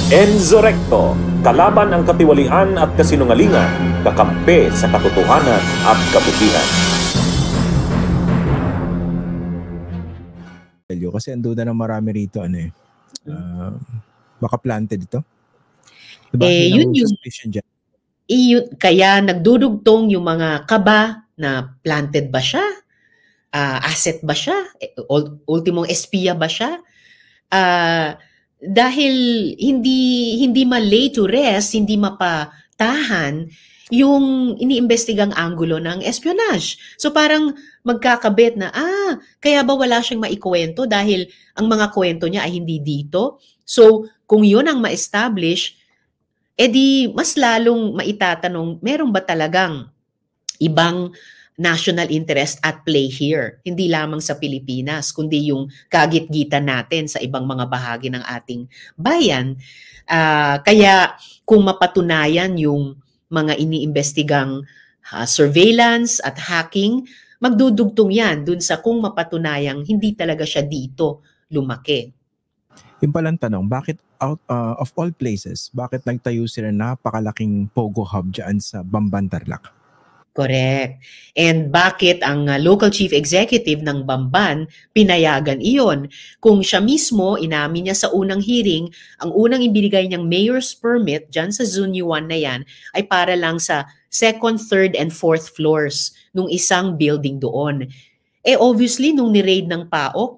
Enzo Recto, kalaban ang katiwalian at kasinungalingan, kakampi sa katotohanan at kabutihan. Kasi ang duda ng marami rito, baka planted ito? Diba? Yun yung suspicion dyan. Kaya nagdudugtong yung mga kaba na planted ba siya? Asset ba siya? Ultimong espiya ba siya? Dahil hindi ma-lay to rest, hindi mapatahan yung iniimbestigang anggulo ng espionage. So parang magkakabit na, kaya ba wala siyang maikwento dahil ang mga kwento niya ay hindi dito? So kung yun ang ma-establish, edi mas lalong maitatanong, meron ba talagang ibang national interest at play here? Hindi lamang sa Pilipinas, kundi yung kagit-gitan natin sa ibang mga bahagi ng ating bayan. Kaya kung mapatunayan yung mga iniimbestigang surveillance at hacking, magdudugtong yan dun sa kung mapatunayang hindi talaga siya dito lumaki. Yung palang tanong, bakit out of all places, bakit nagtayo sila napakalaking Pogo Hub dyan sa Bamban, Tarlac? Correct. And bakit ang local chief executive ng Bamban pinayagan iyon? Kung siya mismo, inamin niya sa unang hearing, ang unang ibinigay niyang mayor's permit dyan sa Zone 1 na yan ay para lang sa second, third, and fourth floors nung isang building doon. Obviously, nung ni-raid ng PAOK,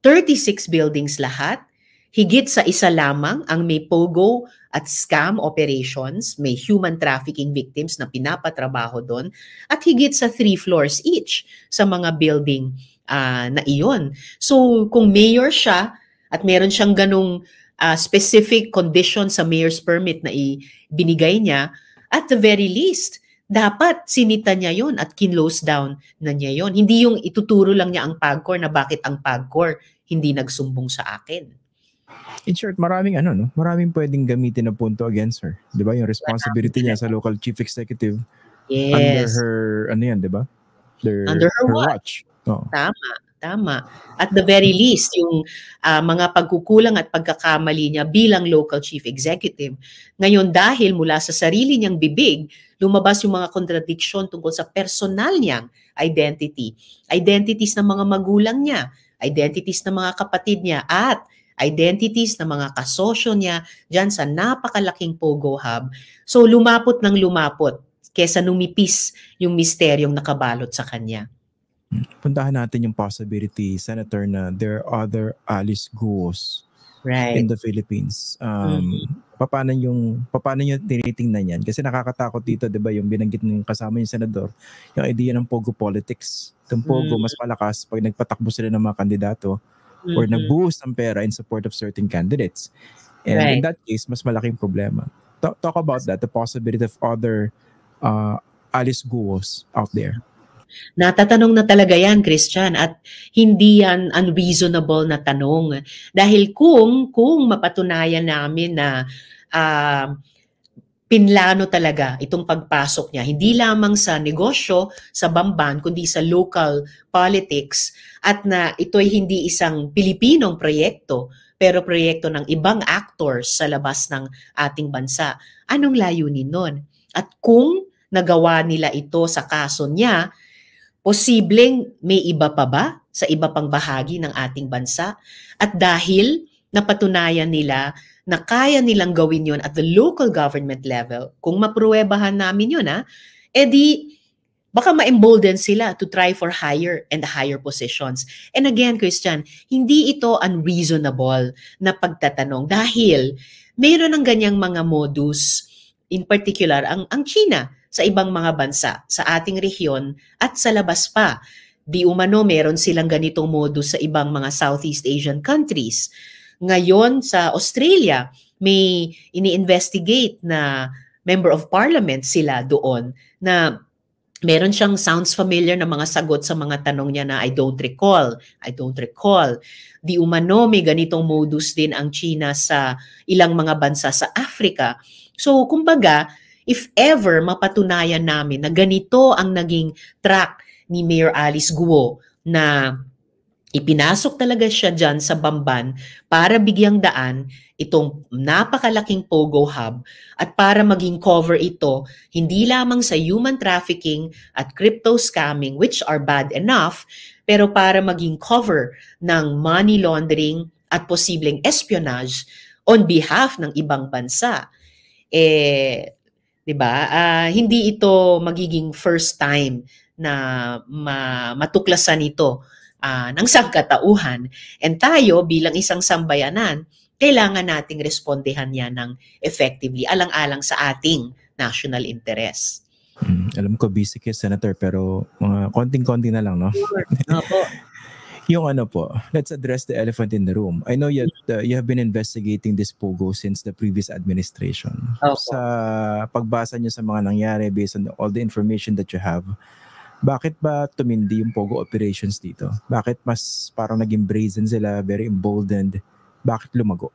36 buildings lahat, higit sa isa lamang ang may pogo at scam operations, may human trafficking victims na pinapatrabaho doon, at higit sa 3 floors each sa mga building na iyon. So kung mayor siya at meron siyang ganong specific condition sa mayor's permit na ibinigay niya, at the very least, dapat sinita niya yon at kinlose down na niya yon. Hindi yung ituturo lang niya ang PAGCOR na bakit ang PAGCOR hindi nagsumbong sa akin. In short, maraming maraming pwedeng gamitin na punto against her. 'Di ba? Yung responsibility niya sa local chief executive under her di ba? Under her watch. Oh. Tama. At the very least, yung mga pagkukulang at pagkakamali niya bilang local chief executive. Ngayon dahil mula sa sarili niyang bibig, lumabas yung mga contradiction tungkol sa personal niyang identity. Identities ng mga magulang niya, identities ng mga kapatid niya, at identities ng mga kasosyo niya dyan sa napakalaking Pogo Hub. So lumapot ng lumapot kesa numipis yung misteryong nakabalot sa kanya. Puntahan natin yung possibility, Senator, na there are other Alice Guos in the Philippines. Paano nyo tinitingnan yan? Kasi nakakatakot dito, di ba, yung binanggit ng kasama yung senador, yung idea ng Pogo politics. Yung Pogo, mas malakas pag nagpatakbo sila ng mga kandidato or nag-boost ang pera in support of certain candidates. And in that case, mas malaking problema. Talk about that, the possibility of other Alice Guos out there. Natatanong na talaga yan, Christian, at hindi yan unreasonable na tanong. Dahil kung mapatunayan namin na pinlano talaga itong pagpasok niya, hindi lamang sa negosyo, sa Bamban, kundi sa local politics, at na ito'y hindi isang Pilipinong proyekto, pero proyekto ng ibang actors sa labas ng ating bansa. Anong layunin nun? At kung nagawa nila ito sa kaso niya, posibleng may iba pa ba sa iba pang bahagi ng ating bansa? At dahil napatunayan nila na kaya nilang gawin yon at the local government level, kung mapruwebahan namin yun, edi baka ma-embolden sila to try for higher and higher positions. And again, Christian, hindi ito unreasonable na pagtatanong dahil mayroon ng ganyang mga modus, in particular, ang China sa ibang mga bansa, sa ating rehiyon at sa labas pa. Di umano, meron silang ganitong modus sa ibang mga Southeast Asian countries. Ngayon, sa Australia, may ini-investigate na member of parliament sila doon na meron siyang sounds familiar na mga sagot sa mga tanong niya na I don't recall. Di umano, may ganitong modus din ang China sa ilang mga bansa sa Africa. So, kumbaga, if ever mapatunayan namin na ganito ang naging track ni Mayor Alice Guo na Ipinasok talaga siya dyan sa Bamban para bigyang daan itong napakalaking Pogo Hub at para maging cover ito hindi lamang sa human trafficking at crypto scamming, which are bad enough, pero para maging cover ng money laundering at posibleng espionage on behalf ng ibang bansa. 'Di ba? Hindi ito magiging first time na matuklasan ito ng sangkatauhan. And tayo bilang isang sambayanan, kailangan nating respondehan yan ng effectively alang-alang sa ating national interest. Alam ko busy kayo, Senator, pero mga konting-konti na lang, no? Opo. Yung let's address the elephant in the room. I know you have been investigating this Pogo since the previous administration. Opo. Sa pagbasa niyo sa mga nangyari based on all the information that you have, bakit ba tumindi yung Pogo operations dito? Bakit mas parang naging brazen sila, very emboldened? Bakit lumago?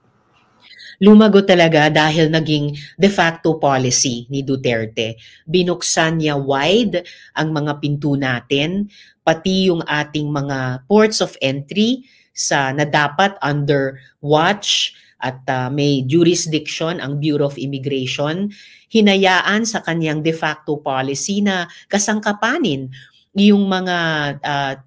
Lumago talaga dahil naging de facto policy ni Duterte. Binuksan niya wide ang mga pinto natin, pati yung ating mga ports of entry na dapat under watch at may jurisdiction ang Bureau of Immigration. Hinayaan sa kanyang de facto policy na kasangkapanin yung mga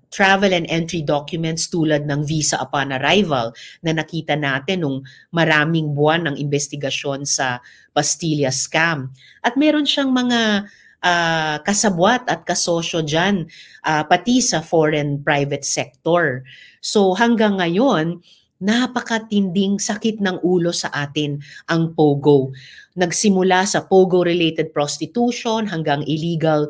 travel and entry documents tulad ng visa upon arrival na nakita natin nung maraming buwan ng investigasyon sa Pastilla scam. At meron siyang mga kasabwat at kasosyo dyan, pati sa foreign private sector. So hanggang ngayon, napakatinding sakit ng ulo sa atin ang Pogo. Nagsimula sa Pogo-related prostitution hanggang illegal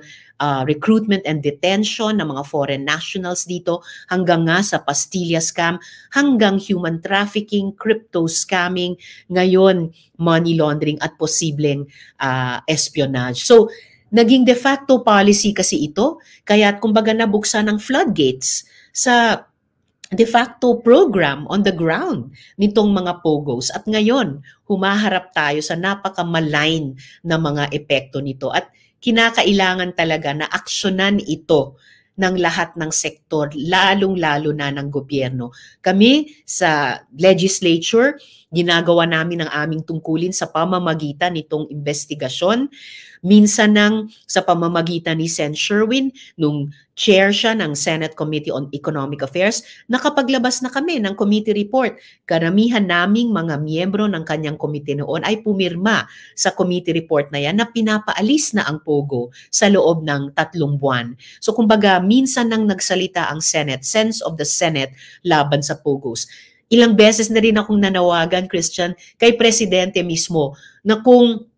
recruitment and detention ng mga foreign nationals dito, hanggang nga sa Pastilla scam, hanggang human trafficking, crypto scamming, ngayon money laundering at posibleng espionage. So, naging de facto policy kasi ito, kaya kumbaga nabuksan ng floodgates sa de facto program on the ground nitong mga Pogos. At ngayon, humaharap tayo sa napaka-malign na mga epekto nito. At kinakailangan talaga na aksyonan ito ng lahat ng sektor, lalong-lalo na ng gobyerno. Kami sa legislature, ginagawa namin ang aming tungkulin sa pamamagitan nitong investigasyon. Minsan sa pamamagitan ni Sen. Sherwin, nung chair siya ng Senate Committee on Economic Affairs, nakapaglabas na kami ng committee report. Karamihan naming mga miyembro ng kanyang komite noon ay pumirma sa committee report na yan na pinapaalis na ang Pogo sa loob ng 3 buwan. So kumbaga, minsan nang nagsalita ang Senate, sense of the Senate laban sa Pogos. Ilang beses na rin akong nanawagan, Christian, kay Presidente mismo na kung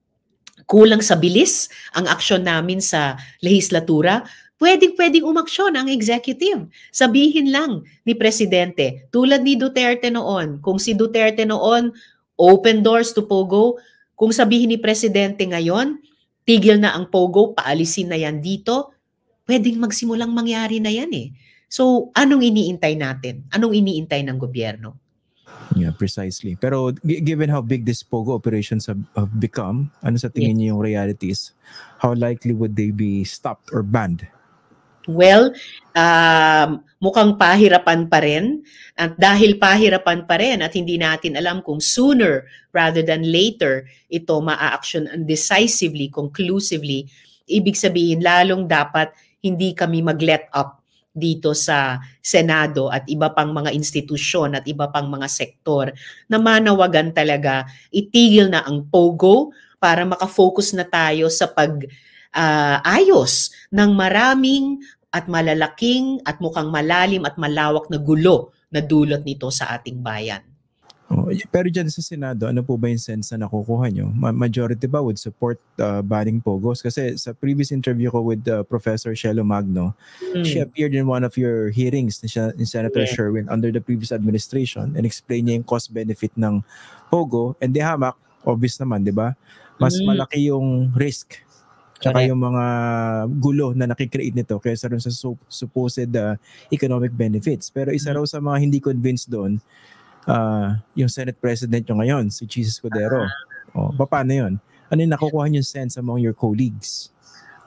kulang sa bilis ang aksyon namin sa lehislatura, pwedeng umaksyon ang executive. Sabihin lang ni Presidente, tulad ni Duterte noon, kung si Duterte noon, open doors to Pogo, kung sabihin ni Presidente ngayon, tigil na ang Pogo, paalisin na yan dito, pwedeng magsimulang mangyari na yan eh. So, anong iniintay natin? Anong iniintay ng gobyerno? Yeah, precisely. Pero given how big these Pogo operations have become, ano sa tingin niyo yung realities? How likely would they be stopped or banned? Well, mukhang pahirapan pa rin. At dahil pahirapan pa rin at hindi natin alam kung sooner rather than later ito maa-action decisively, conclusively, ibig sabihin lalong dapat hindi kami mag-let up dito sa Senado at iba pang mga institusyon at iba pang mga sektor na manawagan talaga itigil na ang Pogo para makafocus na tayo sa ayos ng maraming at malalaking at mukhang malalim at malawak na gulo na dulot nito sa ating bayan. Pero dyan sa Senado, ano po ba yung sense na nakukuha nyo? Majority ba would support banning Pogos? Kasi sa previous interview ko with Professor Shelo Magno, she appeared in one of your hearings ni Senator Sherwin under the previous administration and explained niya yung cost-benefit ng Pogo. And di hamak, obvious naman, di ba? Mas malaki yung risk tsaka yung mga gulo na nakikreate nito kaysa rin sa supposed economic benefits. Pero isa raw sa mga hindi convinced doon, yung Senate President nyo ngayon, si Chis Escudero. Paano yun? Ano yung nakukuha yung sense among your colleagues?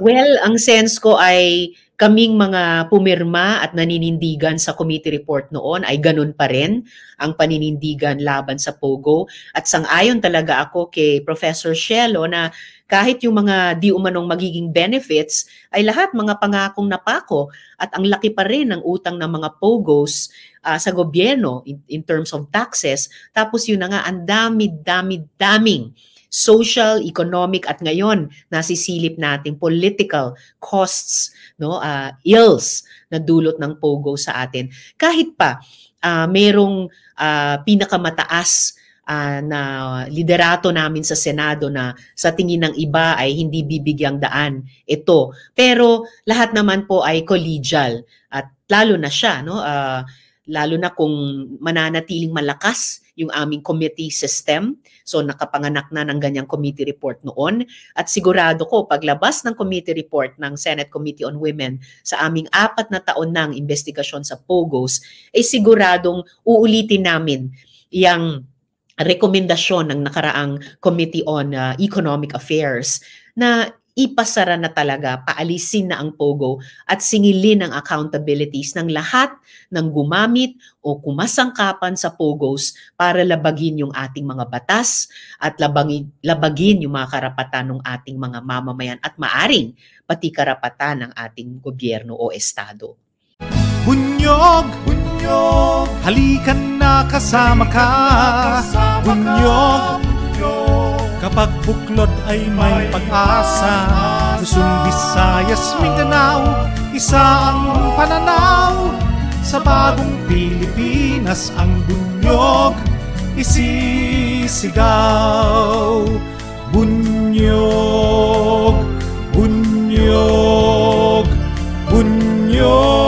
Well, ang sense ko ay kaming mga pumirma at naninindigan sa committee report noon ay ganun pa rin ang paninindigan laban sa POGO. At sang-ayon talaga ako kay Professor Cielo na kahit yung mga di umanong magiging benefits ay lahat mga pangakong napako at ang laki pa rin ng utang ng mga POGOs sa gobyerno in terms of taxes. Tapos yun na nga, ang daming social, economic at ngayon nasisilip natin political costs, no, ills na dulot ng POGO sa atin. Kahit pa merong pinakamataas na liderato namin sa Senado na sa tingin ng iba ay hindi bibigyang daan ito. Pero lahat naman po ay collegial at lalo na siya, no, lalo na kung mananatiling malakas yung aming committee system. So nakapanganak na ng ganyang committee report noon. At sigurado ko, paglabas ng committee report ng Senate Committee on Women sa aming 4 na taon ng investigasyon sa POGOs, ay siguradong uulitin namin yung rekomendasyon ng nakaraang Committee on Economic Affairs na ipasara na talaga, paalisin na ang POGO at singilin ang accountabilities ng lahat ng gumamit o kumasangkapan sa POGOs para labagin yung ating mga batas at labagin yung mga karapatan ng ating mga mamamayan at maaring pati karapatan ng ating gobyerno o estado. Bunyog, bunyog, halikan na kasama ka. Bunyog, kapag buklod ay may pag-asa. Luzon, Visayas, Mindanao, isa ang pananaw. Sa bagong Pilipinas ang bunyog isisigaw. Bunyog, bunyog, bunyog.